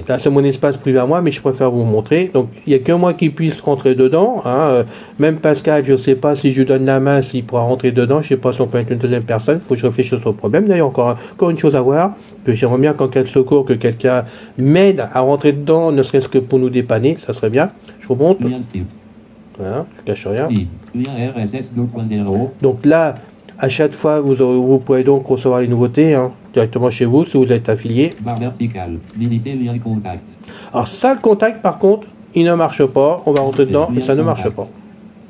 Là, c'est mon espace privé à moi, mais je préfère vous montrer. Donc, il n'y a que moi qui puisse rentrer dedans. Hein. Même Pascal, je ne sais pas si je lui donne la main, s'il pourra rentrer dedans. Je ne sais pas si on peut être une deuxième personne. Il faut que je réfléchisse au problème. D'ailleurs, encore une chose à voir. Que j'aimerais bien qu'en cas de secours, que quelqu'un m'aide à rentrer dedans, ne serait-ce que pour nous dépanner. Ça serait bien. Je vous montre. Voilà, je cache rien. Donc là, à chaque fois, vous pourrez donc recevoir les nouveautés directement chez vous, si vous êtes affilié. Barre verticale. Visiter lien contact. Alors ça, le contact, par contre, il ne marche pas. On va rentrer dedans, mais ça ne marche pas.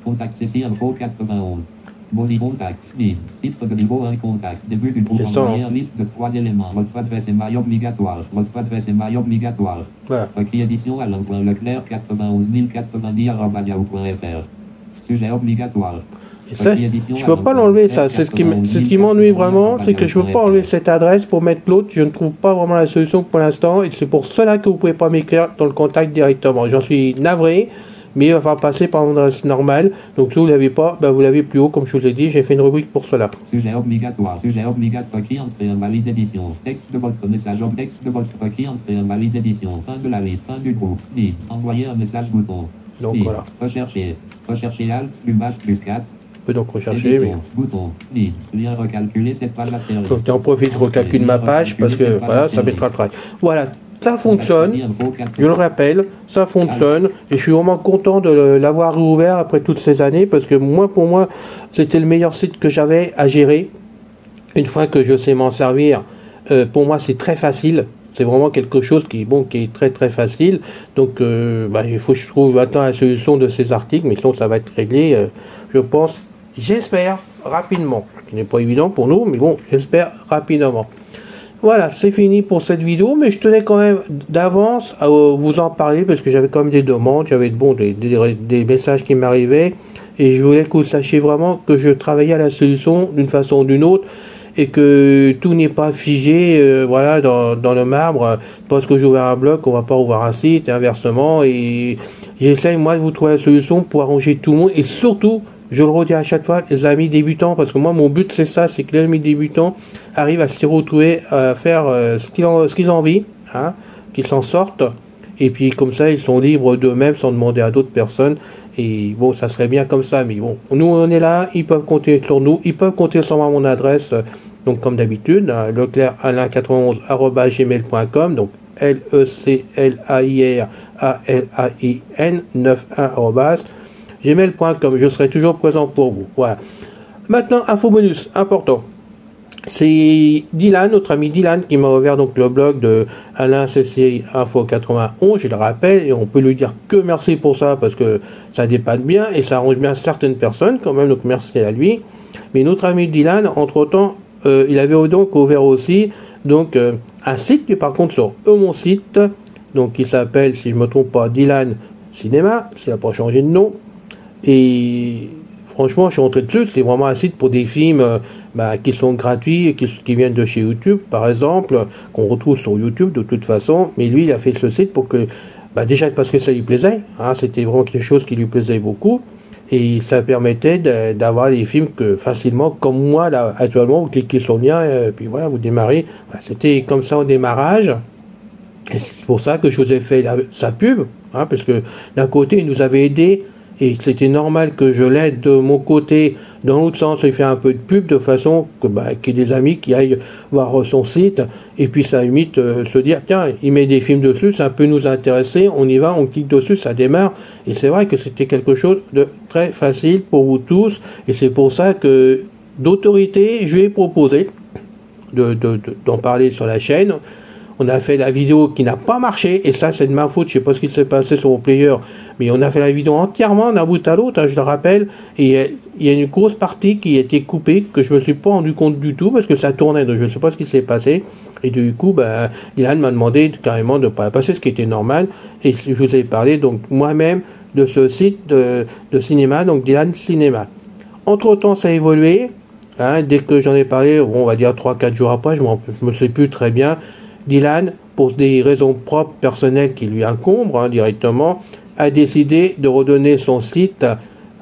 Contact CC Info 91. Mozi contact. Titre de niveau 1 contact. Début du groupe envoyé en liste de 3 éléments. Votre adresse email obligatoire. Votre adresse email obligatoire. Voilà. Requis édition Alain.Leclerc 91090@yahoo.fr. Sujet obligatoire. Et ça, je peux pas l'enlever, ça. C'est ce qui m'ennuie vraiment, c'est que je peux pas enlever cette adresse pour mettre l'autre. Je ne trouve pas vraiment la solution pour l'instant, et c'est pour cela que vous pouvez pas m'écrire dans le contact directement. J'en suis navré, mais il va falloir passer par mon adresse normale. Donc si vous l'avez pas, ben vous l'avez plus haut, comme je vous l'ai dit. J'ai fait une rubrique pour cela. Sujet obligatoire. Sujet obligatoire qui entre en valide édition. Texte de votre message. Texte de votre qui entre en valide édition. Fin de la liste. Fin du groupe. Envoyer un message bouton. Donc voilà. Rechercher. Rechercher Alt plus 4. On peut donc rechercher. Mais... Bouton. Lien recalculer cette page latérale. Donc j'en profite, je recalcule ma page parce que voilà, ça mettra le travail. Voilà. Ça fonctionne, je le rappelle, ça fonctionne, et je suis vraiment content de l'avoir réouvert après toutes ces années, parce que pour moi, c'était le meilleur site que j'avais à gérer. Une fois que je sais m'en servir, pour moi c'est très facile, c'est vraiment quelque chose qui est très très facile. Donc il faut que je trouve maintenant la solution de ces articles, mais sinon ça va être réglé, je pense, j'espère, rapidement. Ce qui n'est pas évident pour nous, mais bon, j'espère rapidement. Voilà, c'est fini pour cette vidéo, mais je tenais quand même d'avance à vous en parler parce que j'avais quand même des demandes, j'avais des messages qui m'arrivaient et je voulais que vous sachiez vraiment que je travaillais à la solution d'une façon ou d'une autre et que tout n'est pas figé voilà, dans le marbre. Parce que j'ai ouvert un blog, on va pas ouvrir un site et inversement, et j'essaye moi de vous trouver la solution pour arranger tout le monde et surtout, je le redis à chaque fois, les amis débutants, parce que moi mon but c'est ça, c'est que les amis débutants arrivent à s'y retrouver, à faire ce qu'ils ont envie, hein, qu'ils s'en sortent, et puis comme ça ils sont libres d'eux-mêmes sans demander à d'autres personnes, et bon ça serait bien comme ça, mais bon, nous on est là, ils peuvent compter sur nous, ils peuvent compter sur mon adresse, donc comme d'habitude, leclerc-alain91@gmail.com, donc LECLAIRALAIN 91 gmail.com, je serai toujours présent pour vous. Voilà. Maintenant, info bonus, important. C'est Dylan, notre ami Dylan, qui m'a ouvert donc le blog de Alain CC Info 91, je le rappelle, et on peut lui dire que merci pour ça, parce que ça dépanne bien, et ça arrange bien certaines personnes, quand même, donc merci à lui. Mais notre ami Dylan, entre-temps, il avait donc ouvert aussi, donc, un site, qui par contre, sur mon site, donc, qui s'appelle, si je ne me trompe pas, Dylan Cinéma, s'il n'a pas changé de nom. Et franchement, je suis rentré dessus, c'est vraiment un site pour des films qui sont gratuits, qui viennent de chez YouTube, par exemple, qu'on retrouve sur YouTube de toute façon. Mais lui, il a fait ce site pour que, déjà parce que ça lui plaisait, hein, c'était vraiment quelque chose qui lui plaisait beaucoup. Et ça permettait d'avoir des films que facilement, comme moi, là, actuellement, vous cliquez sur le lien, et puis voilà, vous démarrez. Voilà, c'était comme ça au démarrage. Et c'est pour ça que je vous ai fait sa pub, hein, parce que d'un côté, il nous avait aidé. Et c'était normal que je l'aide de mon côté, dans l'autre sens, il fait un peu de pub de façon que qu'il y ait des amis qui aillent voir son site, et puis ça limite se dire, tiens, il met des films dessus, ça peut nous intéresser, on y va, on clique dessus, ça démarre, et c'est vrai que c'était quelque chose de très facile pour vous tous, et c'est pour ça que d'autorité, je lui ai proposé d'en parler sur la chaîne. On a fait la vidéo qui n'a pas marché, et ça c'est de ma faute, je sais pas ce qui s'est passé sur mon player, mais on a fait la vidéo entièrement d'un bout à l'autre, hein, je le rappelle, et il y a une grosse partie qui a été coupée, que je me suis pas rendu compte du tout, parce que ça tournait, donc je ne sais pas ce qui s'est passé, et du coup, Dylan m'a demandé carrément de ne pas passer, ce qui était normal, et je vous ai parlé donc moi-même de ce site de cinéma, donc Dylan Cinéma. Entre temps, ça a évolué, hein, dès que j'en ai parlé, on va dire 3-4 jours après, je me sais plus très bien. Dylan, pour des raisons propres, personnelles qui lui incombrent, hein, directement, a décidé de redonner son site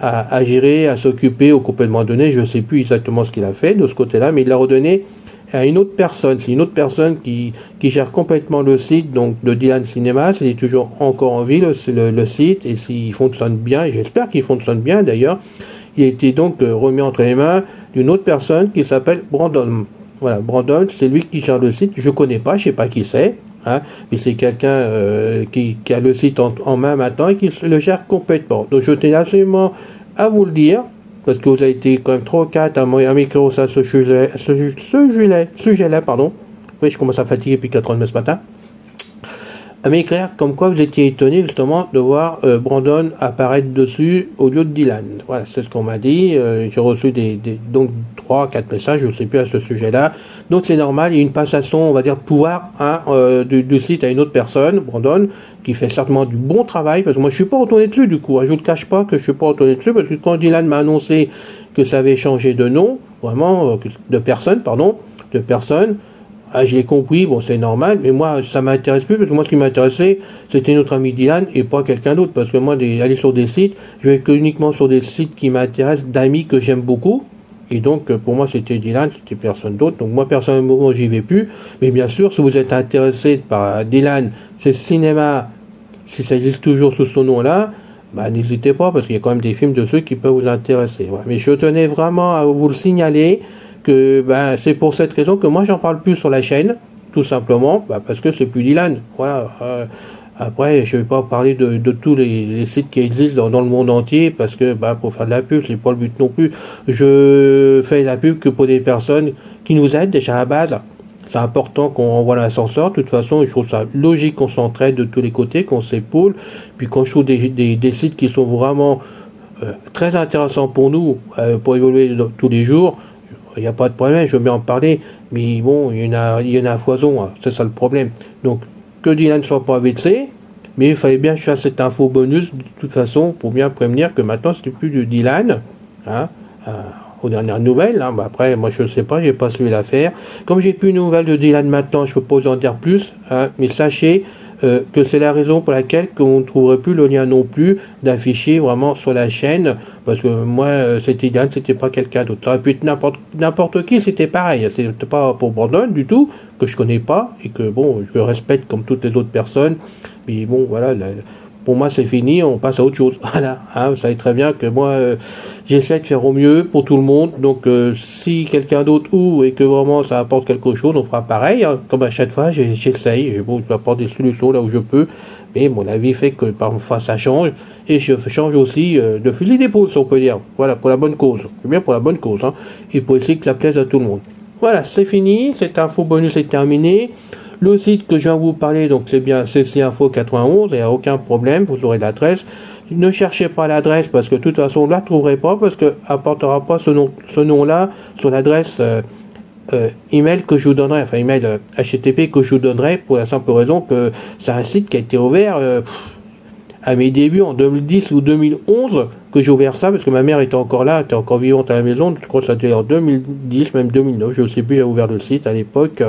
à gérer, à s'occuper au complètement donné. Je ne sais plus exactement ce qu'il a fait de ce côté-là, mais il l'a redonné à une autre personne. C'est une autre personne qui gère complètement le site donc de Dylan Cinéma. C'est toujours encore en vie le site, et s'il fonctionne bien, et j'espère qu'il fonctionne bien d'ailleurs, il a été donc remis entre les mains d'une autre personne qui s'appelle Brandon. Voilà, Brandon, c'est lui qui gère le site. Je connais pas, je sais pas qui c'est, hein, mais c'est quelqu'un qui a le site en main maintenant et qui le gère complètement. Donc je tenais absolument à vous le dire, parce que vous avez été quand même 3 ou 4 à m'écrire ça, ce sujet-là, pardon. Oui, je commence à fatiguer depuis 4 ans ce matin. À m'écrire comme quoi vous étiez étonné justement de voir Brandon apparaître dessus au lieu de Dylan. Voilà, c'est ce qu'on m'a dit. J'ai reçu donc 3-4 messages, je ne sais plus à ce sujet-là. Donc c'est normal, il y a une passation, on va dire, de pouvoir du site à une autre personne, Brandon, qui fait certainement du bon travail, parce que moi je suis pas retourné dessus du coup. Je ne vous cache pas que je suis pas retourné dessus, parce que quand Dylan m'a annoncé que ça avait changé de nom, vraiment, de personne, je l'ai compris, bon c'est normal, mais moi ça m'intéresse plus, parce que moi ce qui m'intéressait c'était notre ami Dylan et pas quelqu'un d'autre, parce que moi aller sur des sites, je vais uniquement sur des sites qui m'intéressent, d'amis que j'aime beaucoup, et donc pour moi c'était Dylan, c'était personne d'autre, donc moi personnellement j'y vais plus, mais bien sûr si vous êtes intéressé par Dylan, c'est cinéma, si ça existe toujours sous ce nom là, n'hésitez pas, parce qu'il y a quand même des films de ceux qui peuvent vous intéresser, voilà. Mais je tenais vraiment à vous le signaler, que c'est pour cette raison que moi j'en parle plus sur la chaîne, tout simplement, parce que c'est plus Dylan. Voilà. Après, je vais pas parler de tous les sites qui existent dans le monde entier, parce que pour faire de la pub, c'est pas le but non plus. Je fais la pub que pour des personnes qui nous aident déjà à la base. C'est important qu'on renvoie l'ascenseur. De toute façon, je trouve ça logique qu'on s'entraide de tous les côtés, qu'on s'épaule. Puis quand je trouve des sites qui sont vraiment très intéressant pour nous, pour évoluer tous les jours. Il n'y a pas de problème, je veux bien en parler, mais bon, il y en a à foison, hein, c'est ça le problème. Donc, que Dylan ne soit pas AVC, mais il fallait bien que je fasse cette info bonus, de toute façon, pour bien prévenir que maintenant, c'était plus du Dylan, hein, aux dernières nouvelles, hein. Bah après, moi, je ne sais pas, j'ai pas suivi l'affaire. Comme j'ai plus de nouvelles de Dylan maintenant, je ne peux pas vous en dire plus, hein, mais sachez que c'est la raison pour laquelle on ne trouverait plus le lien non plus d'afficher vraiment sur la chaîne, parce que moi c'était Dylan, c'était pas quelqu'un d'autre, ça aurait pu être n'importe qui, c'était pareil, c'était pas pour Brandon du tout, que je connais pas, et que bon, je le respecte comme toutes les autres personnes, mais bon voilà, pour moi c'est fini, on passe à autre chose, voilà, hein, vous savez très bien que moi j'essaie de faire au mieux pour tout le monde, donc si quelqu'un d'autre et que vraiment ça apporte quelque chose, on fera pareil, hein, comme à chaque fois j'essaye, je apporte des solutions là où je peux, mais mon avis fait que parfois ça change, et je change aussi de fusil d'épaule si on peut dire, voilà, pour la bonne cause, c'est bien pour la bonne cause, hein, et pour essayer que ça plaise à tout le monde. Voilà, c'est fini, cette info bonus est terminée. Le site que je viens de vous parler, donc c'est bien CC-Info 91, il n'y a aucun problème, vous aurez l'adresse. Ne cherchez pas l'adresse parce que de toute façon, vous ne la trouverez pas parce qu'elle n'apportera pas ce nom-là sur l'adresse email que je vous donnerai, enfin email HTTP que je vous donnerai pour la simple raison que c'est un site qui a été ouvert à mes débuts en 2010 ou 2011 que j'ai ouvert ça parce que ma mère était encore là, était encore vivante à la maison, je crois que c'était en 2010, même 2009, je ne sais plus, j'ai ouvert le site à l'époque.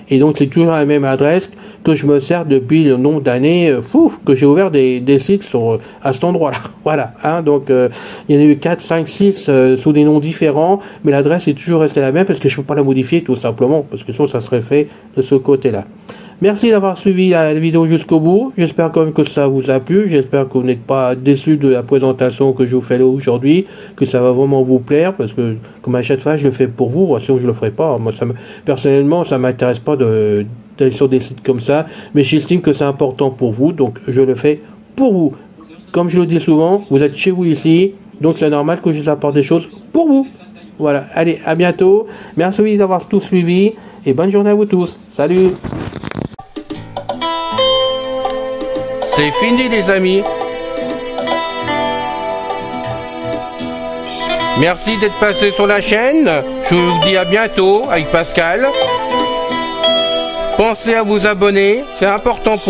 Et donc c'est toujours la même adresse que je me sers depuis le nombre d'années que j'ai ouvert des sites à cet endroit-là. Voilà, hein, donc il y en a eu 4, 5, 6 sous des noms différents, mais l'adresse est toujours restée la même parce que je ne peux pas la modifier tout simplement, parce que sinon ça serait fait de ce côté-là. Merci d'avoir suivi la vidéo jusqu'au bout, j'espère quand même que ça vous a plu, j'espère que vous n'êtes pas déçus de la présentation que je vous fais aujourd'hui, que ça va vraiment vous plaire, parce que comme à chaque fois je le fais pour vous, sinon je le ferai pas, moi personnellement ça m'intéresse pas d'aller sur des sites comme ça, mais j'estime que c'est important pour vous, donc je le fais pour vous. Comme je le dis souvent, vous êtes chez vous ici, donc c'est normal que je vous apporte des choses pour vous. Voilà, allez, à bientôt, merci d'avoir tout suivi, et bonne journée à vous tous, salut. C'est fini les amis. Merci d'être passé sur la chaîne. Je vous dis à bientôt avec Pascal. Pensez à vous abonner, c'est important pour